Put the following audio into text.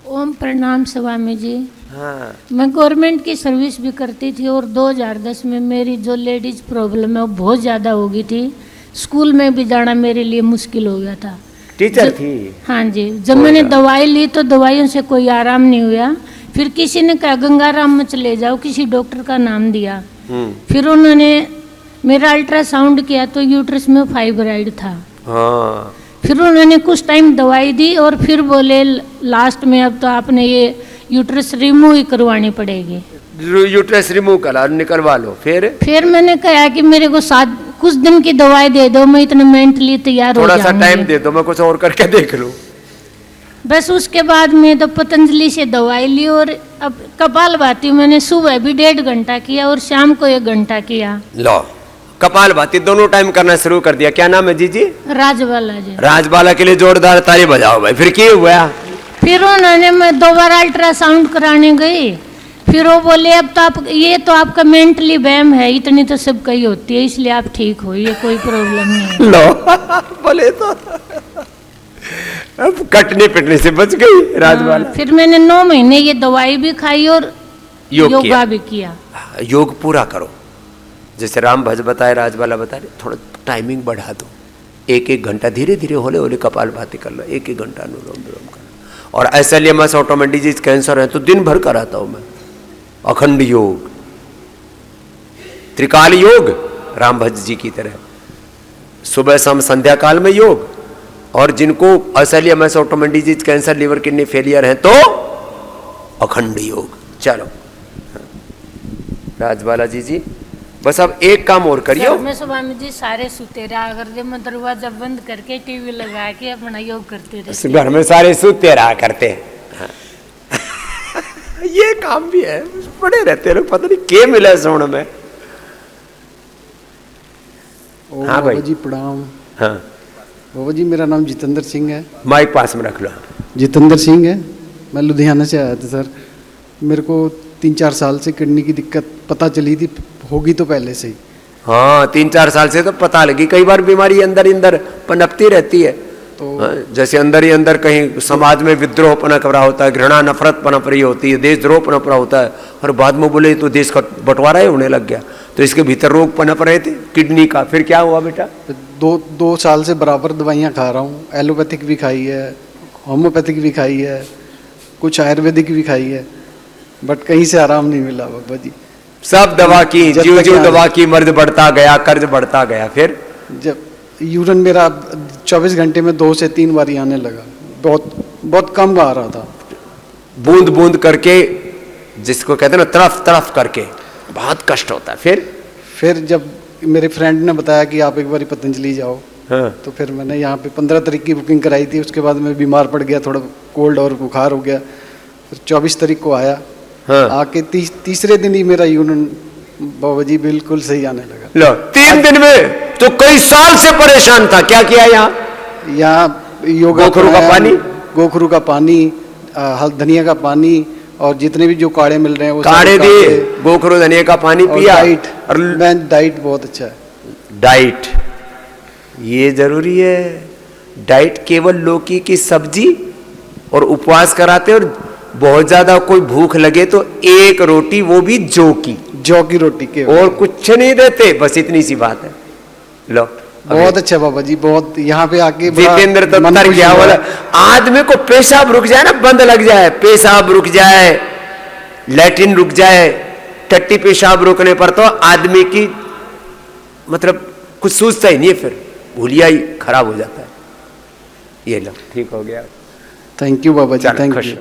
ओम प्रणाम स्वामी जी। हाँ। मैं गवर्नमेंट की सर्विस भी करती थी और 2010 में मेरी जो लेडीज प्रॉब्लम है वो बहुत ज़्यादा हो गई थी। स्कूल में भी जाना मेरे लिए मुश्किल हो गया था। टीचर थी? हाँ जी। जब मैंने दवाई ली तो दवाइयों से कोई आराम नहीं हुआ। फिर किसी ने कहा गंगाराम में चले जाओ, किसी डॉक्टर का नाम दिया। फिर उन्होंने मेरा अल्ट्रासाउंड किया तो यूट्रस में फाइब्राइड था। हाँ। फिर उन्होंने कुछ टाइम दवाई दी और फिर बोले लास्ट में अब तो आपने ये यूट्रस रिमूव ही करवानी पड़ेगी। यूट्रस रिमूव करा निकलवा लो। फिर मैंने कहा कि मेरे को कुछ दिन की दवाई दे दो, मैं इतना मेंटली तैयार हो जाऊंगी। थोड़ा सा टाइम दे दो, मैं कुछ और करके देख लूं। बस उसके बाद मैं तो पतंजलि से दवाई ली और अब कपालभाति मैंने सुबह भी 1.5 घंटा किया और शाम को 1 घंटा किया। लो, कपालभाति दोनों टाइम करना शुरू कर दिया। क्या नाम है जी? राजबाला जी। राजबाला के लिए जोरदार ताली बजाओ भाई। फिर क्या हुआ? फिर उन्होंने मैं दोबारा अल्ट्रासाउंड कराने गई। फिर वो बोले अब तो आप ये तो आपका मेंटली वहम है, इतनी तो सबका ही होती है, इसलिए आप ठीक हो, ये कोई प्रॉब्लम नहीं है। लो बोले तो अब कटने पिटने से बच गई राजबाला। फिर मैंने 9 महीने ये दवाई भी खाई और योगा भी किया। योग पूरा करो, जैसे राम भज बताए, राजबाला बताए, थोड़ा टाइमिंग बढ़ा दो। 1-1 घंटा धीरे धीरे होले होले कपालभाति कर लो। 1-1 घंटा अनुलोम विलोम कर लो। और एसएलएमएस ऑटोमेटिक डिजीज कैंसर है तो दिन भर कराता हूं मैं अखंड योग, त्रिकाल योग, राम भज जी की तरह सुबह शाम संध्या काल में योग। और जिनको SLMS automatic disease cancer liver kidney failure है तो अखंड योग। चलो राजबाला जी बस अब एक काम और करियो। मैं स्वामी जी सारे सुते रहा करते, मैं दरवाजा बंद करके टीवी लगा के अपना योग करते रहते। घर में सारे सुते रहा करते हैं। ये काम भी है, पड़े रहते लोग, पता नहीं क्या मिला सोने में। हाँ भाई जी प्रणाम। हाँ बाबा जी मेरा नाम जितेंद्र सिंह है। माइक पास में रख लो। जितेंद्र सिंह है, मैं लुधियाना से आया था सर। मेरे को 3-4 साल से किडनी की दिक्कत पता चली थी, होगी तो पहले से ही। हाँ 3-4 साल से तो पता लगी। कई बार बीमारी अंदर ही अंदर पनपती रहती है तो जैसे अंदर ही अंदर कहीं समाज में विद्रोह पनप रहा होता है, घृणा नफरत पनप रही होती है, देशद्रोह पनप रहा होता है, और बाद में बोले तो देश का बंटवारा ही होने लग गया। तो इसके भीतर रोग पनप रहे थे किडनी का। फिर क्या हुआ बेटा? 2 साल से बराबर दवाइयाँ खा रहा हूँ। एलोपैथिक भी खाई है, होम्योपैथिक भी खाई है, कुछ आयुर्वेदिक भी खाई है, बट कहीं से आराम नहीं मिला बाबा जी। सब दवा की, जीव दवा की, मर्द बढ़ता गया, कर्ज बढ़ता गया। फिर जब यूरिन मेरा 24 घंटे में 2 से 3 बार आने लगा, बहुत कम आ रहा था। बूंद बूंद करके, जिसको कहते हैं ना तरफ तरफ करके, बहुत कष्ट होता है। फिर जब मेरे फ्रेंड ने बताया कि आप एक बार पतंजलि जाओ, हाँ। तो फिर मैंने यहाँ पे 15 तारीख की बुकिंग कराई थी। उसके बाद मैं बीमार पड़ गया, थोड़ा कोल्ड और बुखार हो गया। फिर 24 तारीख को आया। हाँ। आके तीसरे दिन ही मेरा यूरिन बाबा जी बिल्कुल सही आने लगा। लो 3 दिन में तो कई साल से परेशान था। क्या किया यहाँ योगा, गोखरू का पानी, धनिया का पानी, और जितने भी जो काढ़े मिल रहे हैं वो काढ़े दिए, गोखरू धनिया का पानी पिया। और डाइट बहुत अच्छा है। डाइट ये जरूरी है। डाइट केवल लौकी की सब्जी और उपवास कराते, और बहुत ज्यादा कोई भूख लगे तो 1 रोटी, वो भी जौ की रोटी के, और कुछ नहीं देते। बस इतनी सी बात है। लो बहुत अच्छा बाबा जी, बहुत यहाँ पे आके जितेंद्र दत्तर क्या बोला, आदमी को पेशाब रुक जाए ना, बंद लग जाए, पेशाब रुक जाए, लैट्रिन रुक जाए, टट्टी पेशाब रुकने पर तो आदमी की मतलब कुछ सूझता ही नहीं है, फिर भूलिया ही खराब हो जाता है। ये लो ठीक हो गया। थैंक यू बाबा जी, थैंक यू।